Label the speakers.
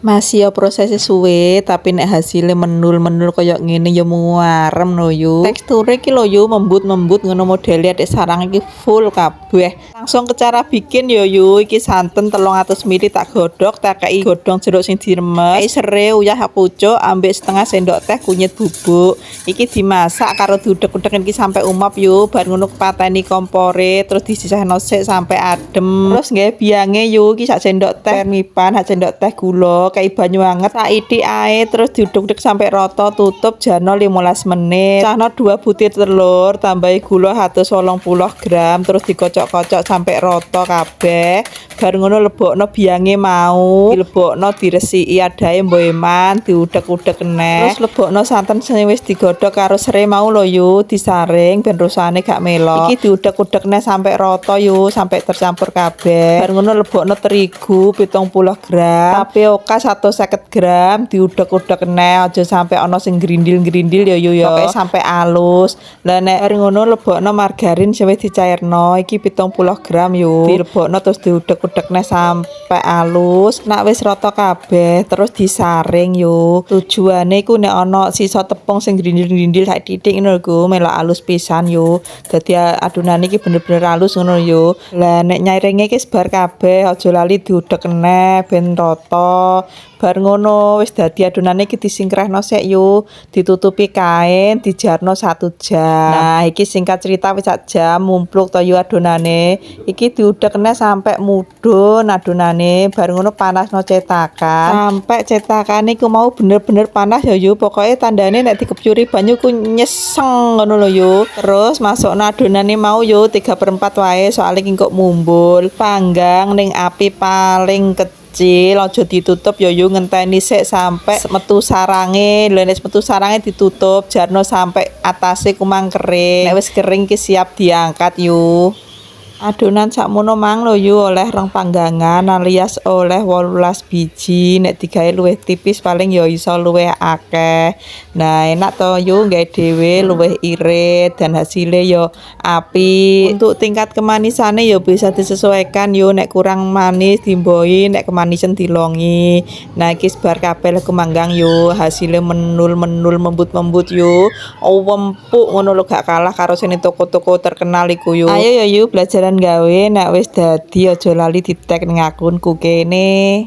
Speaker 1: Masih ya prosesnya suwe, tapi nek hasilnya menul-menul koyo ngene ya muarem no yo. Teksture iki lho yo lembut-lembut ngono modele atik sarang iki full kabeh. Langsung ke cara bikin yo iki santen 300 ml tak godhog, tak kei godhong jeruk sing diremes, kei serai uyah pucuk ambek setengah sendok teh kunyit bubuk. Iki dimasak karo diudek-udek iki sampai umap yo, bar ngono pateni kompore terus disisihno sik sampai adem. Terus nggae biange yo iki sak sendok teh mipan, sak sendok teh gula. Kayak banyu anget saiki ae terus diuduk-uduk sampai rata, tutup jano 15 menit. Cahno 2 butir telur, tambahi gula 180 gram terus dikocok-kocok sampai rata kabeh. Bar ngono lebokno biange mau, dilebokno diresiki adahe mboeman, diudek-udek neh. Terus lebokno santen sing wis digodhog karo serai mau lho yo, disaring ben rusane gak melok. Iki diudek-udek neh sampai rata yo, sampai tercampur kabeh. Bar ngono lebokno terigu 70 gram, tapioka 150 gram diudek-udek neh aja sampai ana sing grindil-grindil ya yo ya. Pokoke sampai alus. Lah nek ngono lebokno margarin sing wis dicairno iki 70 gram yo. Dilebokno terus diudek-udek neh sampai alus. Nek wis rata kabeh terus disaring yo. Tujuane iku nek ana sisa tepung sing grindil-grindil sak titik ngono lho melok alus pisan yo. Dadi adonane iki bener-bener alus ngono yo. Lah nek nyairinge iki sebar kabeh aja lali diudek neh ben rata. Bar ngono wis dadi adonane iki disingkrahno sik yo, ditutupi kain, dijarno 1 jam. Nah, iki singkat cerita wis 1 jam mumpluk to yo adonane. Iki diudekne sampai mudhun adonane, bar ngono panasno cetakan. Sampai cetakane iku mau bener-bener panas ya yo. Pokoke tandane nek dikepyuri banyu ku nyeseng ngono lho yo. Terus masukno adonane mau yo 3/4 wae soalnya iki kok mumbul. Panggang ning api paling kecil, aja ditutup yo ngenteni sik sampai metu sarange. Lha nek metu sarange ditutup jarno sampai atase kumang kering. Nek wis kering ki siap diangkat yo. Adonan sakmono mang lho yo oleh rong panggangan alias oleh 18 biji. Nek digawe luwih tipis paling yo iso luwih akeh. Nah, enak to yo nggawe dhewe luwih irit dan hasilnya yo apik. Untuk tingkat kemanisane yo bisa disesuaikan yo, nek kurang manis dimboi, nek kemanisan dilongi. Nah, iki sebar kabeh kumanggang yo, hasilnya menul-menul lembut-lembut yo. Empuk ngono lho gak kalah karo sing toko-toko terkenal iku yo. Ayo yo belajar gawe nek wis dadi aja lali di tag ning akunku kene.